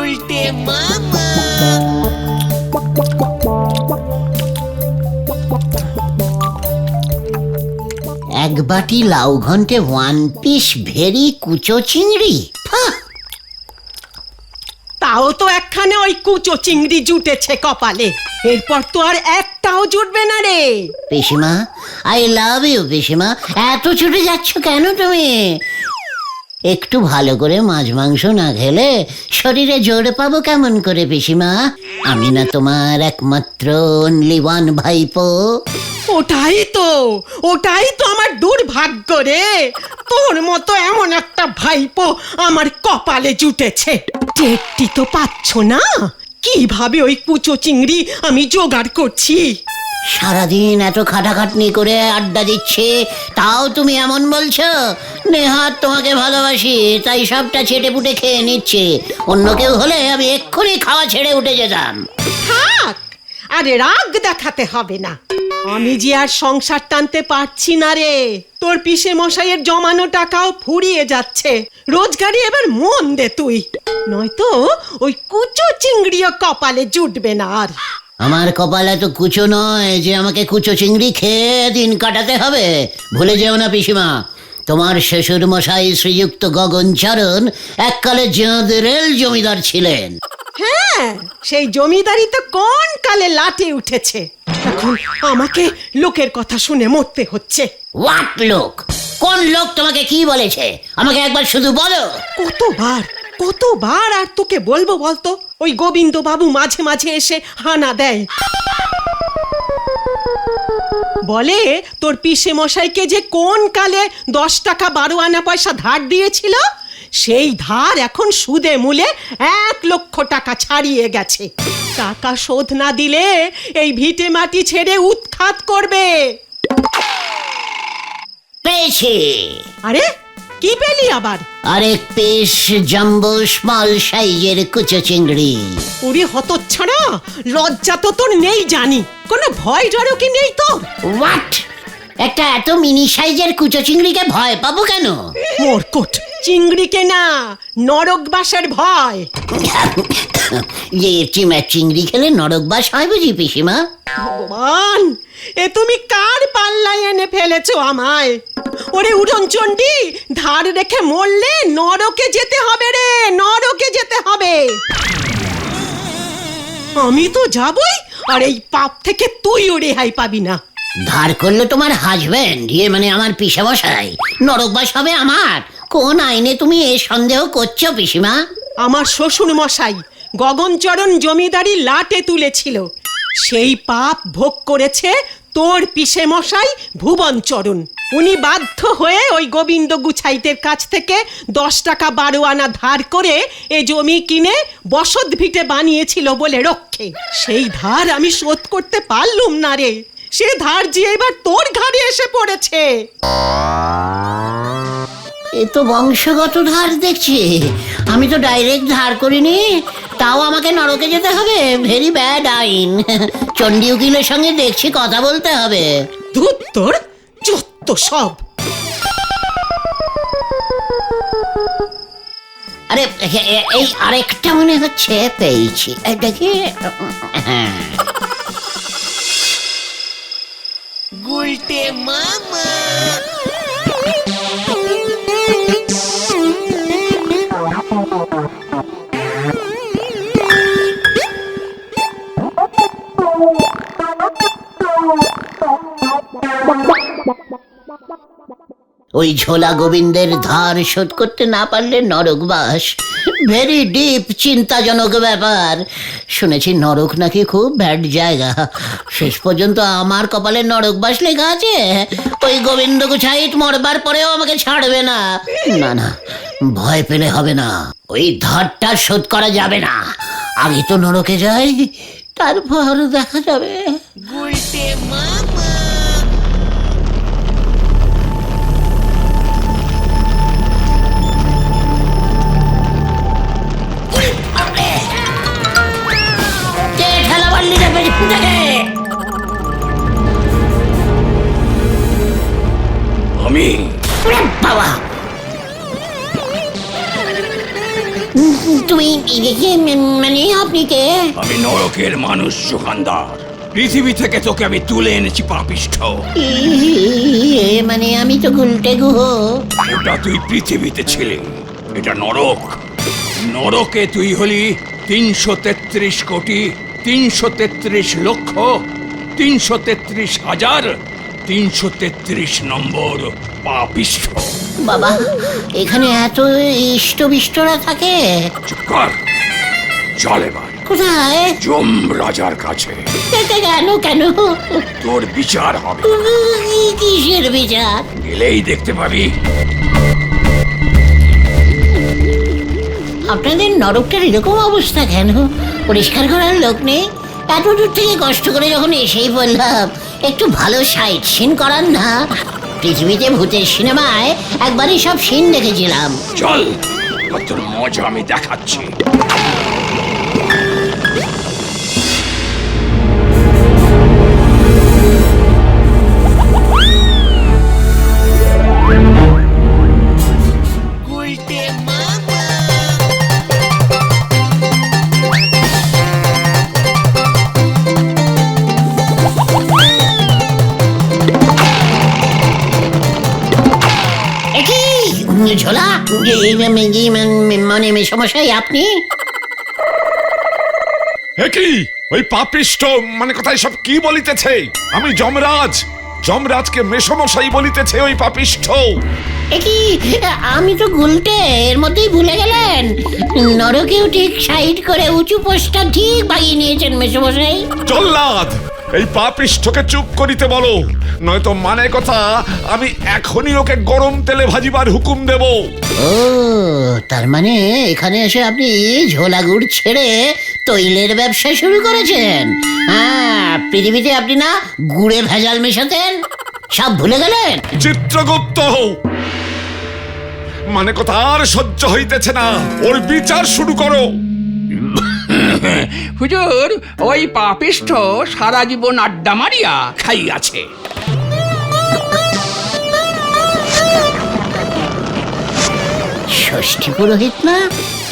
এক বাটি লাউ ঘন্টে 1 পিস ভেরি কুচো চিংড়ি। তাও তো একখানে ওই কুচো চিংড়ি জুটেছে কপালে, এরপর তো আর একটাও জুটবে না রে। পিসিমা, আই লাভ ইউ পিসিমা। এত ছুটে যাচ্ছ কেন তুমি? একটু ভালো করে মাছ মাংস না খেলে শরীরে জোর পাবো কেমন করে পিসিমা? আমি না তোমার একমাত্র অনলি ওয়ান ভাইপো। ওটাই তো আমার দুর্ভাগ্য রে। তোর মতো এমন একটা ভাইপো আমার কপালে জুটেছে। টেরটি তো পাচ্ছ না কিভাবে ওই কুচো চিংড়ি আমি জোগাড় করছি। সারাদিন এত খাটাখাটনি করে আড্ডা দিচ্ছে, তাও তুমি এমন বলছো? নেহাত তোমাকে ভালোবাসি তাই সবটা ছেটে পুটে খেয়ে নিচ্ছে। অন্য কেউ হলে আমি এক্ষুনি খাওয়া ছেড়ে উঠে যেতাম। থাক, আরে রাগ দেখাতে হবে না। আমি যে আর সংসার টানতে পারছি না রে। তোর পিসে মশাইয়ের জমানো টাকাও ফুরিয়ে যাচ্ছে। রোজগারে এবার মন দে তুই, নয়তো ওই কুচো চিংড়িও কপালে জুটবে না আর। আমার কপালে তো কুচো নয় যে আমাকে কুচো চিংড়ি খেয়ে দিন কাটাতে হবে। ভুলে যেও না পিসিমা, তোমার শ্বশুর মশাই শ্রীযুক্ত গগনচরণ এককালে জেঁদের জমিদার ছিলেন। হ্যাঁ, সেই জমিদারি তো কোন কালে লাটে উঠেছে। এখন আমাকে লোকের কথা শুনে মরতে হচ্ছে। হোয়াট লোক? কোন লোক তোমাকে কি বলেছে আমাকে একবার শুধু বলো। কতবার আর তোকে বলবো বলতো? ওই গোবিন্দ বাবু মাঝে মাঝে এসে হানা দেয়, বলে তোর পিসে মশাইকে যে কোন কালে 10 টাকা 12 আনা পয়সা ধার দিয়েছিল, সেই ধার এখন সুদে মূলে 1 লক্ষ টাকা ছাড়িয়ে গেছে। টাকা শোধ না দিলে এই ভিটে মাটি ছেড়ে উৎখাত করবে। পেয়েছি। আরে কি পেলি আবার? আরেক পিস জাম্বো স্মল সাইজের কুচো চিংড়ি। ওরে হতচ্ছাড়া, লজ্জা তো তোর নেই জানি, কোনো ভয় ডরও কি নেই তোর? হোয়াট? একটা এত মিনি সাইজের কুচো চিংড়িকে ভয় পাবো কেন? মোরকট, চিংড়িকে না, নরকবাসের ভয়। যে চিংড়ি খেলে নরকবাস হয় বুঝি পিসিমা? ভগবান, এ তুমি কার পাল্লায় এনে ফেলেছো আমায়? ওরে উড়নচণ্ডী, ধার রেখে মরলে নরকে যেতে হবে রে, নরকে যেতে হবে। আমি তো যাবই, আর এই পাপ থেকে তুইও রেহাই পাবি না। ধার করলো তোমার হাজবেন্ড, মানে আমার পিসামশাই, নরকবাস হবে আমার? কোন আইনে তুমি এ সন্দেহ করছো পিসিমা? আমার শ্বশুর মশাই গগনচরণ জমিদারি লাটে তুলেছিল, সেই পাপ ভোগ করেছে তোর পিসে মশাই ভুবনচরণ। উনি বাধ্য হয়ে ওই গোবিন্দ গুছাইতের কাছ থেকে 10 টাকা 12 আনা ধার করে এ জমি কিনে বসত ভিটে বানিয়েছিল বলে রক্ষে। সেই ধার আমি শোধ করতে পারলুম না রে। সে ধার যে এবার তোর ঘাড়ে এসে পড়েছে। এ তো বংশগত ধার দেখছি। আমি তো ডাইরেক্ট ধার করিনি, তাও আমাকে নরকে যেতে হবে। ভেরি ব্যাড আইন। চণ্ডী উকিলের সঙ্গে দেখছি কথা বলতে হবে। ধুত তোর যত সব। আরে এই আরেকটা মনে হচ্ছে পেয়েছি, দেখি। হ্যাঁ, গুলটে মামা। ওই ঝোলা গোবিন্দের ধার শোধ করতে না পারলে নরকবাস। ভেরি ডিপ, চিন্তাজনক ব্যাপার। শুনেছি নরক নাকি খুব ব্যাড জায়গা। শেষ পর্যন্ত আমার কপালে নরকবাস লেখা আছে। ওই গোবিন্দ গুছাইত মরবার পরেও আমাকে ছাড়বে না। না না, ভয় পেলে হবে না। ওই ধারটা শোধ করা যাবে না। আগে তো নরকে যাই, তারপর দেখা যাবে। গুলটে মামা। আমি বাবা, তুমি মানে আপনি কে? আমি নরকের মানুষ সুখানদার। পৃথিবী থেকে তোকে আমি তুলে এনেছি পাপিষ্ঠ। মানে আমি তো গুলটে গুহ। ওটা তুই পৃথিবীতে ছিলে, এটা নরক। নরকে তুই হলি 333 কোটি 333 লক্ষ 333,333 নম্বর পাপিষ্ঠ। বাবা, এখানে এত ইষ্টবিষ্টরা থাকে? চুপ কর, চল এবার কোথায়? যম রাজার কাছে। কেন কেন? তোর বিচার হবে। কিসের বিচার? গেলেই দেখতে পাবি। আপনাদের নরকটার এরকম অবস্থা কেন? পরিষ্কার করার লোক নেই? এত দূর থেকে কষ্ট করে যখন এসেই বললাম একটু ভালো সাইট সিন করান না। পৃথিবীতে ভূতের সিনেমায় একবারই সব সিন দেখেছিলাম। চল, তোর মজা আমি দেখাচ্ছি। উল্টে মামা। একই ঝোলা, মানে মেশামশাই আপনি? কি ওই পাপিষ্ঠ মানে কথায় সব কি বলিতেছে? আমি যমরাজ, যমরাজকে মেসমশাই বলিতেছে ওই পাপিষ্ঠ। একই আমি তো গুলটে, এর মধ্যেই ভুলে গেলেন। নরকেও ঠিক সাইড করে উঁচু পোস্টটা ঠিক বাগিয়ে নিয়েছেন মেশামশাই। জল্লাদ, এই পাপিষ্ঠকে চুপ করিতে বলো, নয়তো মানে কথা আমি এখনই ওকে গরম তেলে ভাজিবার হুকুম দেব। ও, তার মানে এখানে এসে আপনি ঝোলা গুড় ছেড়ে তৈলের ব্যবসা শুরু করেছেন? হ্যাঁ, পৃথিবীতে আপনি না গুড়ে ভেজাল মেশাতেন, সব ভুলে গেলেন? চিত্রগুপ্ত, মানে কথা আর সহ্য হইতেছে না, ওর বিচার শুরু করো। হুজুর, ওই পাপিষ্ঠ সারা জীবন আড্ডা মারিয়া খাইয়াছে। ষষ্ঠী পুরোহিত না?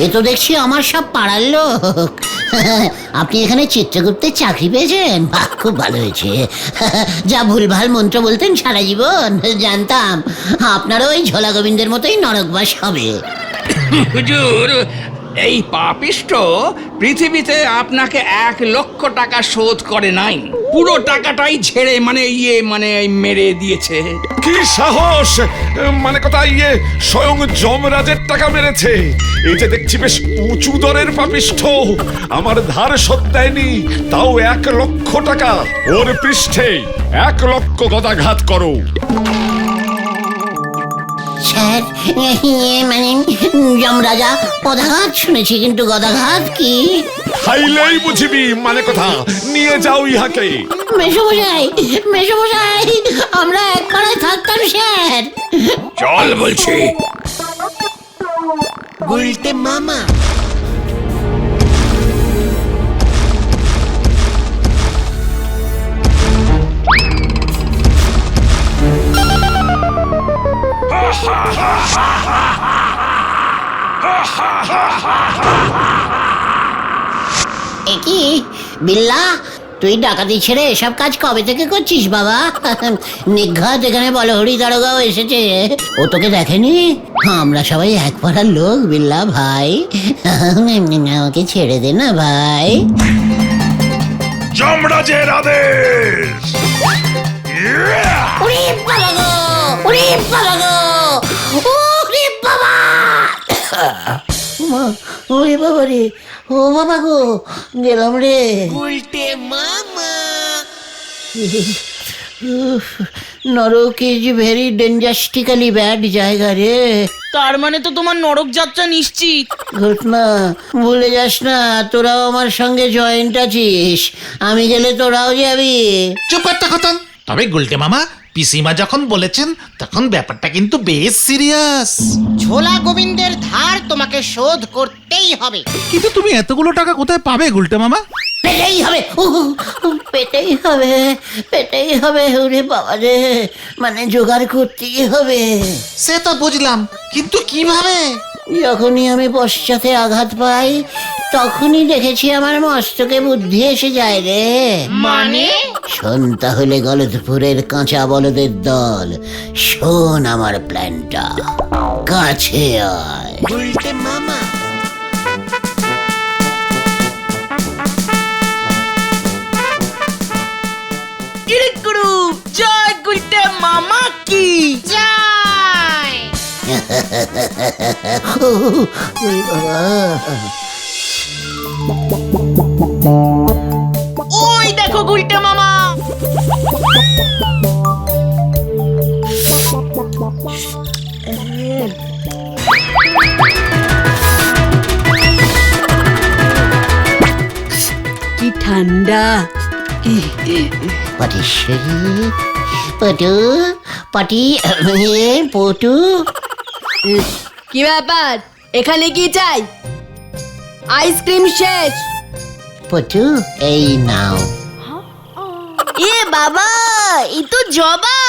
এ তো দেখছি আমার সব পাড়ার লোক। আপনি এখানে চিত্রগুপ্তের চাকরি পেয়েছেন? বাহ, খুব ভালো হয়েছে। যা ভুলভাল মন্ত্র বলতেন সারা জীবন, জানতাম আপনারও ওই ঝোলা গোবিন্দের মতোই নরকবাস হবে। হুজুর, এই পাপিষ্ঠ পৃথিবীতে আপনাকে 1 লক্ষ টাকা শোধ করে নাই, পুরো টাকাটাই ঝেড়ে মানে মেরে দিয়েছে। কি সাহস! মানে কথা স্বয়ং যমরাজের টাকা মেরেছে। এই যে দেখছি বেশ উঁচু দরের পাপিষ্ঠ, আমার ধার শোধ দেয়নি, তাও 1 লক্ষ টাকা। ওর পৃষ্ঠে 1 লক্ষ গদাঘাত করো। স্যার, মানে যমরাজা পদাঘাত শুনেছি, কিন্তু গদাঘাত কি? খাইলেই বুঝিবি, মানে কথা নিয়ে যাও ইহাকে। মেশমশাই, মেশমশাই, আমরা এক পাড়ায় থাকতাম স্যার। চল বলছি। উল্টে মামা। কি বিল্লা, তুই ডাকাতি ছেড়ে এসব কাজ কবে থেকে করছিস বাবা? নিঘাত এখানে বলহরি দারোগাও এসেছে, ও তোকে দেখেনি? আমরা সবাই এক পাড়ার লোক বিল্লা ভাই, আমাকে ছেড়ে দে না ভাই। যমরাজের আদেশ। ওরে বাবা গো, ওরে বাবা গো, ওরে বাবা! ওরে বাবা রে, ও বাবা গো, গেলাম রে। উল্টে মামা। নরক ইজ ভেরি ডেঞ্জাস্টিক্যালি ব্যাড জায়গা রে। তার মানে তো তোমার নরক যাত্রা নিশ্চিত। ঘটনা ভুলে যাস না, তোরাও আমার সঙ্গে জয়েন্ট আছিস, আমি গেলে তোরাও যাবি। চুপ একটা খতন। তবে গুলটে মামা, পিসিমা যখন বলেছেন তখন ব্যাপারটা কিন্তু বেশ সিরিয়াস। ঝোলা গোবিন্দের ধার তোমাকে শোধ করতেই হবে। কিন্তু তুমি এতগুলো টাকা কোথায় পাবে গুলটে মামা? পেটেই হবে, পেটেই হবে, পেটেই হবে। ওরে বাবা রে, মানে জোগাড় করতেই হবে। সে তো বুঝলাম, কিন্তু কিভাবে? যখনই আমি পশ্চাতে আঘাত পাই তখনই দেখেছি আমার মস্তকে বুদ্ধি এসে যায় রে। মানে শোন তাহলে গলদপুরের কাঁচা বলদের দল, শোন আমার প্ল্যানটা, কাছে আয়। উল্টে মামা গুরু জয় গুলটে মামা কি জয় ওরে বাবা, ওই দেখো গুলটে মামা কি ঠান্ডা। পাটিশ্বরী, পটু, পাটি, পটু, কি ব্যাপার এখানে কি চাই? আইসক্রিম শেষ। পটু, এই নাও। এ বাবা, এই তো জবা।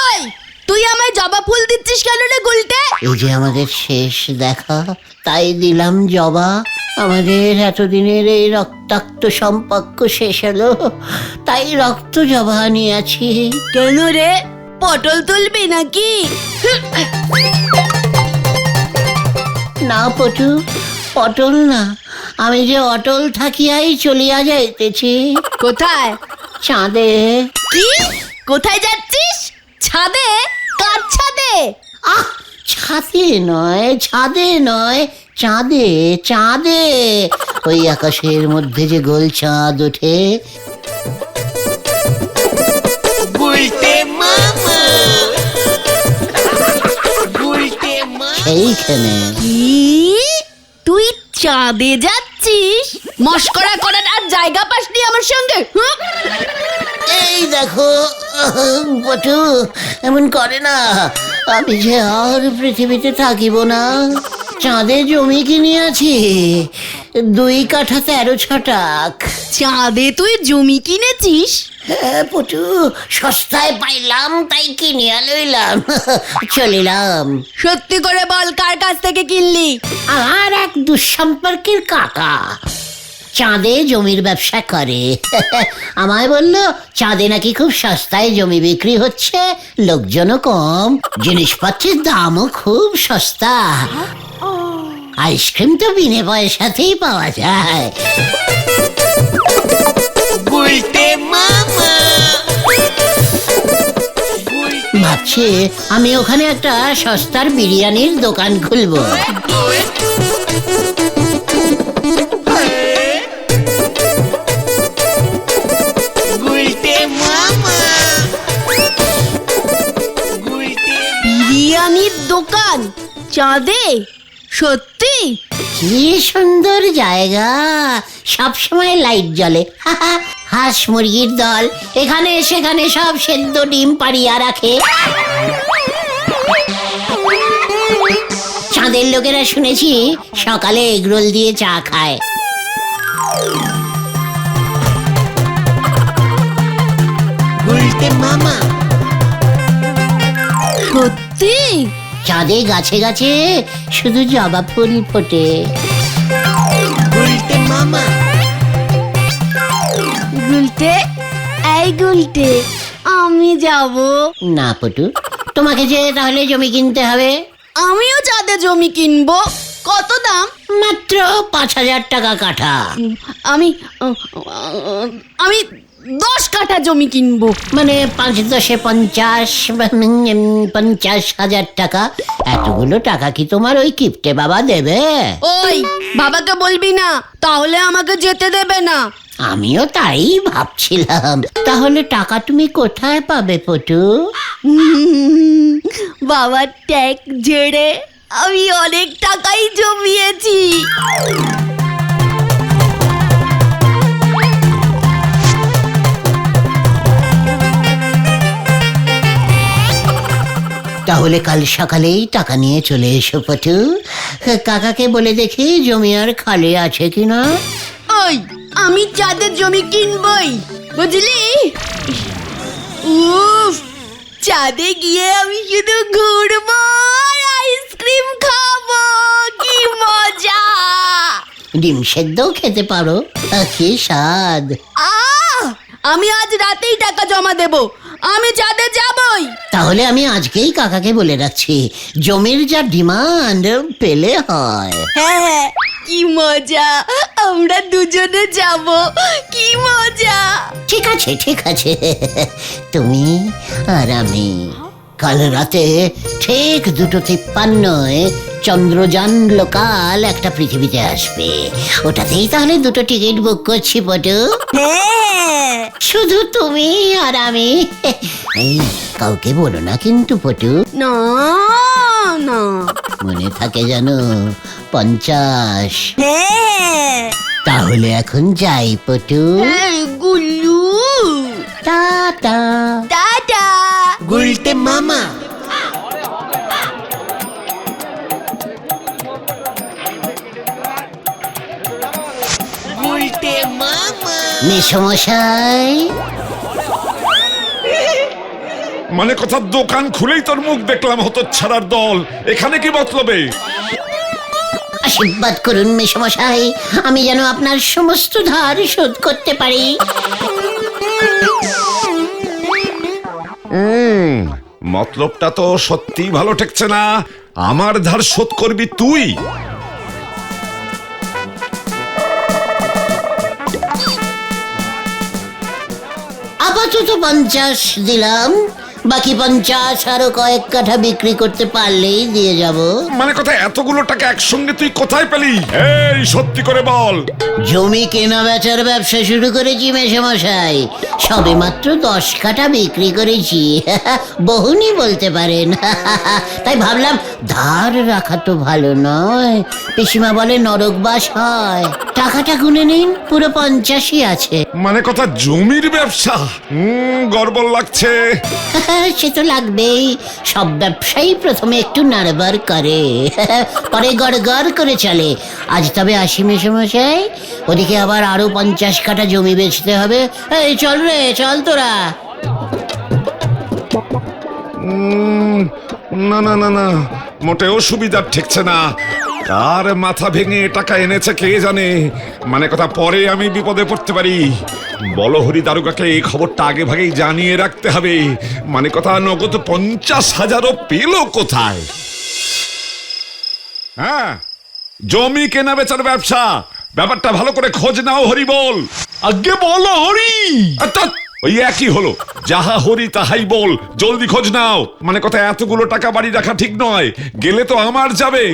ওই তুই আমায় জবা ফুল দিচ্ছিস কেন রে গুলটে? এই যে আমাদের শেষ দেখা, তাই দিলাম জবা। আমাদের এতদিনের এই রক্তাক্ত সম্পর্ক শেষ হলো, তাই রক্ত জবা নিয়েছি। কেন রে, পটল তুলবি নাকি? না পটু, পটল না, আমি যে অটল থাকিয়াই চলিয়া যাইতেছি কোথায়? চাঁদে। কি? কোথায় যাচ্ছিস? ছাদে? কার ছাদে? আহ, ছাদে নয়, ছাদে নয়, চাঁদে, চাঁদে। ওই আকাশের মধ্যে যে গোল চাঁদ ওঠে। উল্টে মামা উল্টে মামা সেইখানে। কি? তুই চাঁদে যাচ্ছিস? মস্করা করার আর জায়গা পাসনি আমার সঙ্গে? হুঁ? এই দেখো পটু, এমন করে না, আমি যে আর পৃথিবীতে থাকিব না। চাঁদে জমি কিনিয়াছি 2 কাঠা 13 ছটাক। চাঁদে তুই জমি কিনেছিস? হ্যাঁ পটু, সস্তায় পাইলাম তাই কিনিয়া লইলাম, চলিলাম। সত্যি করে বল, কার কাছ থেকে কিনলি? আর এক দুঃসম্পর্কের কাকা চাঁদে জমির ব্যবসা করে। আমায় বলল চাঁদে নাকি খুব সস্তায় জমি বিক্রি হচ্ছে, লোকজনও কম, জিনিসপত্রের দামও খুব সস্তা, আইসক্রিম তো বিনে পয়সাতেই পাওয়া যায়। উল্টে মামা ভাবছি আমি ওখানে একটা সস্তার বিরিয়ানির দোকান খুলবো। উল্টে মামা উল্টে বিরিয়ানির দোকান চাঁদে? সত্যি? কি সুন্দর জায়গা, সব সময় লাইট জ্বলে। হাঁস মুরগির দল এখানে সেখানে সব সেদ্ধ ডিম পাড়িয়া রাখে। চাঁদের লোকেরা শুনেছি সকালে এগরোল দিয়ে চা খায়। উল্টে মামা সত্যি? চাঁদে গাছে গাছে শুধু জবা ফুল ফোটে। উল্টে মামা গুলটে, এই গুলটে, আমি যাব। না পটু, তোমাকে যে তাহলে জমি কিনতে হবে। আমিও চাঁদে জমি কিনবো। কত দাম? মাত্র 5,000 টাকা কাঠা। আমি আমি 10 কাঠা জমি কিনবো। মানে 5 10 50, 50,000 টাকা। এতগুলো টাকা কি তোমার ওই কিপ্টে বাবা দেবে? ওই বাবাকে বলবি না, তাহলে আমাকে যেতে দেবে না। আমিও তাই ভাবছিলাম। তাহলে টাকা তুমি কোথায় পাবে পটু? বাবার ট্যাক্স ঝেড়ে আমি অনেক টাকাই জমিয়েছি। তাহলে কাল সকালেই টাকা নিয়ে চলে এসো পটু। কাকাকে বলে দেখি জমি আর খালি আছে কিনা। ওই আমি চাঁদের জমি কিনবই, বুঝলি? উফ, চাঁদে গিয়ে আমি শুধু ঘুরবো আর আইসক্রিম ডিম খাবো, কি মজা! ডিম সেদ্ধও খেতে পারো, কি স্বাদ। আমি আজ রাতেই টাকা জমা দেব, আমি চাঁদে যাবই। তাহলে আমি আজকেই কাকাকে বলে রাখছি, জমির যা ডিমান্ড পেলে হয়। হ্যাঁ, কি মজা, আমরা দুজনে যাব, কি মজা! ঠিক আছে ঠিক আছে, তুমি আর আমি কাল রাতে ঠিক 2:53 চন্দ্রযান লোকাল একটা পৃথিবীতে আসবে। ওটাতেই তাহলে 2টো টিকিট বুক করছি পটু। হ্যাঁ, শুধু তুমি আর আমি। এই কাউকে বলো না কিন্তু পটু, না না। মনে থাকে জানো? 50। হ্যাঁ, তাহলে এখন যাই পটু, গুল্লু, টাটা। টাটা। গুলটে মামা গুলটে মামা মেসমশাই, মানে কথা দোকান খুলেই তোর মুখ দেখলাম হতচ্ছাড়ার দল, এখানে কি মতলবে? আশীর্বাদ করুন মেসমশাই, আমি যেন আপনার সমস্ত ধার শোধ করতে পারি। মতলবটা তো সত্যি ভালো ঠেকছে না। আমার ধার শোধ করবি তুই? আপাতত 50 দিলাম, বাকি 50 আরো কয়েক কাঠা বিক্রি করতে পারলেই দিয়ে যাব। মানে কথা এতগুলো টাকা একসঙ্গে তুই কোথায় পেলি? এই সত্যি করে বল। জমি কেনা বেচার ব্যবসা শুরু করেছি মেসমশাই, সবে মাত্র 10 কাঠা বিক্রি করেছি। বহুনি বলতে পারেন। তাই ভাবলাম ধার রাখা তো ভালো নয়, পিসিমা বলে নরকবাস হয়। টাকাটা গুনে নিন, পুরো 50ই আছে। মানে কথা জমির ব্যবসা? গর্বল লাগছে। সে তো লাগবেই, সব ব্যবসায়ী প্রথমে একটু নাড়বার করে, পরে গড় করে চলে। আজ তবে আসি মেসমশাই, ওদিকে আবার আরো 50 কাঠা জমি বেচতে হবে। এই চল রে, চল তোরা। না না না না, মোটেও সুবিধা ঠেকছে না। কার মাথা ভেঙে টাকা এনেছে কে জানে। মানে কথা পরে আমি বিপদে পড়তে পারি। বলহরি দারোগাকে এই খবরটা আগে ভাগেই জানিয়ে রাখতে হবে। মানে কথা নগদ 50,000ও পেল কোথায়? হ্যাঁ, জমি কেনা বেচার ব্যবসা, ব্যাপারটা ভালো করে খোঁজ নাও হরি বল। আগে বলো হরি। ওই একই হলো, যাহা হরি তাহাই বল, জলদি খোঁজ নাও। মানে কথা এতগুলো টাকা বাড়ি রাখা ঠিক নয়, গেলে তো আমার যাবে।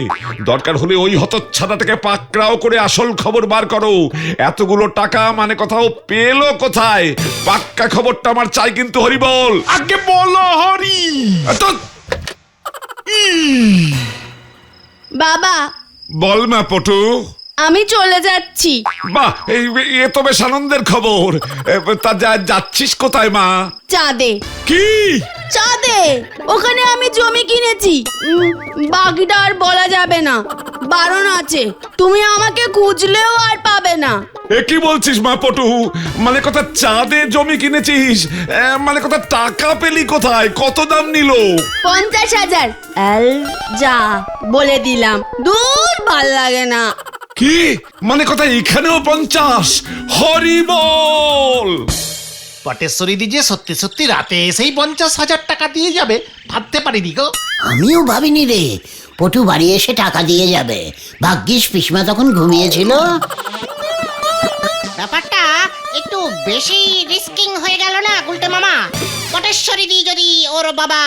দরকার হলে ওই হতচ্ছাড়াটাকে পাকড়াও করে আসল খবর বার করো। এতগুলো টাকা মানে কথাও পেলো কোথায়? পাক্কা খবরটা আমার চাই কিন্তু হরি বল। আগে বলো হরি। বাবা, বল মা পটু। আমি চলে যাচ্ছি। বাহ, এ তো বেশ আনন্দের খবর। তা যাচ্ছিস কোথায় মা? চাঁদে। কি? চাঁদে, ওখানে আমি জমি কিনেছি। বাকিটা আর বলা যাবে না, বারণ আছে। তুমি আমাকে খুঁজলেও আর পাবে না। এ কি বলছিস মা পটু? মানে কথা চাঁদে জমি কিনেছিস? মানে কথা টাকা পেলি কোথায়? কত দাম নিল? 50,000। যা বলে দিলাম, দূর ভাল লাগে না। কি মানে কথা এখানেও 50? হরি বল। পটেশ্বরী দি যে সত্যি সত্যি রাতে এসেই 50,000 টাকা দিয়ে যাবে ভাবতে পারিনি গো। আমিও ভাবিনি রে, পটু বাড়ি এসে টাকা দিয়ে যাবে। ভাগ্যিস পিসমা তখন ঘুমিয়েছিল। ব্যাপারটা একটু বেশি রিস্কিং হয়ে গেল না গুলটে মামা? পটেশ্বরী দি যদি ওর বাবা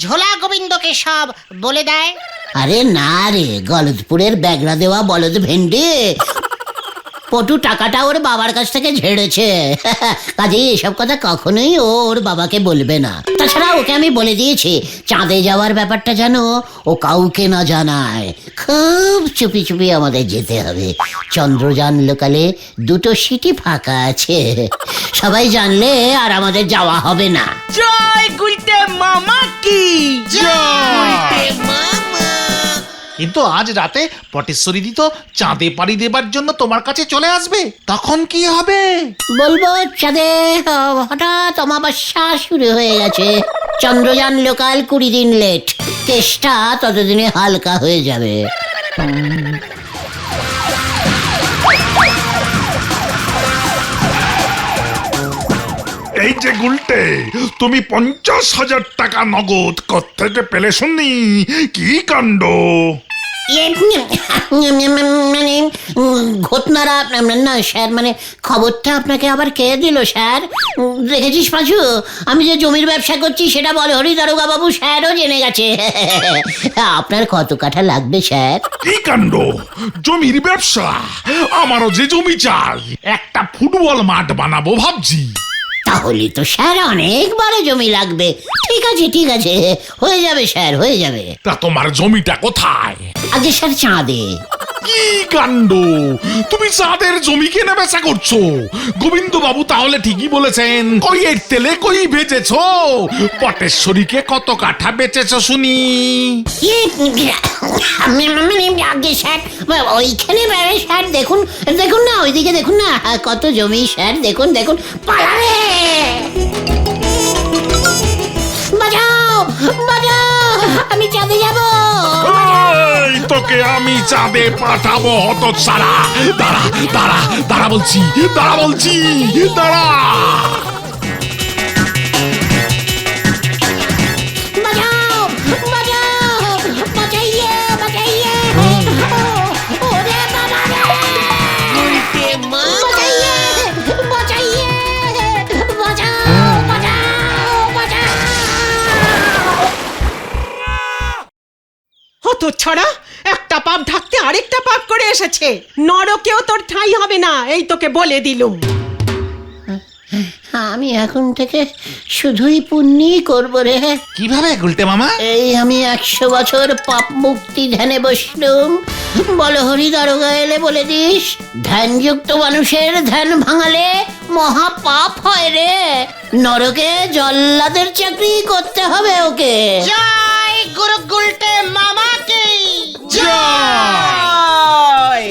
ঝোলা গোবিন্দকে সব বলে দেয়? আরে না রে, গলদপুরের ব্যাগরা দেওয়া বলদ ভেন্ডি। পটু টাকাটা ওর বাবার কাছ থেকে ঝেড়েছে, কাজে এসব কথা কখনোই ওর বাবাকে বলবে না। তাছাড়া ওকে আমি বলে দিয়েছি, চাঁদে যাওয়ার ব্যাপারটা যেন ও কাউকে না জানায়। খুব চুপি চুপি আমাদের যেতে হবে। চন্দ্রযান লোকালে 2টো সিটি ফাঁকা আছে, সবাই জানলে আর আমাদের যাওয়া হবে না। জয় গুলটে মামা কি গুলটে মামা কিন্তু আজ রাতে পটেশ্বরী দি তো চাঁদে পাড়ি দেবার জন্য তোমার কাছে চলে আসবে, তখন কি হবে? বলবো চাঁদে হঠাৎ অমাবস্যা শুরু হয়ে গেছে, চন্দ্রযান লোকাল 20 দিন লেট। কেসটা ততদিনে হালকা হয়ে যাবে। এই যে গুলটে, তুমি 50,000 টাকা নগদ কোত্থেকে পেলে শুনি? কি কাণ্ড! মানে ঘটনারা না স্যার, মানে খবরটা আপনাকে আবার কে দিল স্যার? দেখেছিস পাঁচু, আমি যে জমির ব্যবসা করছি সেটা বলে হরি দারোগা বাবু স্যারও জেনে গেছে। আপনার কত কাঠা লাগবে স্যার? কি কাণ্ড! জমির ব্যবসা? আমারও যে জমি চাই, একটা ফুটবল মাঠ বানাবো ভাবছি। তাহলে তো স্যার অনেক বড় জমি লাগবে। ঠিক আছে ঠিক আছে, হয়ে যাবে স্যার, হয়ে যাবে। তা তোমার জমিটা কোথায়? আগে স্যার চাঁদে। কি কাণ্ড! তুমি চাঁদের জমি কেনা বেচা করছো? গোবিন্দ বাবু তাহলে ঠিকই বলেছেন। কই এর তেলে কই ভেজেছো? পটেশ্বরীকে কত কাঠা বেচেছো শুনি? আগে স্যার ওইখানে স্যার দেখুন, দেখুন না ওইদিকে দেখুন না কত জমি স্যার, দেখুন দেখুন। পালাবে! বাঁচাও বাঁচাও, আমি চাঁদে যাবো। এই তোকে আমি চাঁদে পাঠাবো হতচ্ছাড়া! দাঁড়া দাঁড়া দাঁড়া বলছি, দাঁড়া বলছি, দাঁড়া! বাঁচাও বাঁচাও, বাঁচাইয়ে বাঁচাইয়ে, ওরে বাবা রে! গুলটে মামা বাঁচাইয়ে বাঁচাইয়ে, বাঁচাও বাঁচাও বাঁচাও। হতো ছড়া, একটা পাপ ঢাকতে আরেকটা পাপ করে এসেছে। নরকেও তোর ঠাঁই হবে না, এই তোকে বলে দিলুম। আমি এখন থেকে শুধুই পুণ্যই করবো রে। কিভাবে গুলটে মামা? এই আমি 100 বছর পাপ মুক্তি ধ্যানে বসলুম। বলো হরি দারোগা এলে বলে দিস, ধ্যানযুক্ত মানুষের ধ্যান ভাঙালে মহা পাপ হয় রে। নরকে জল্লাদের চাকরি করতে হবে ওকে। জয় গুরু গুলটে মামা কি জয়।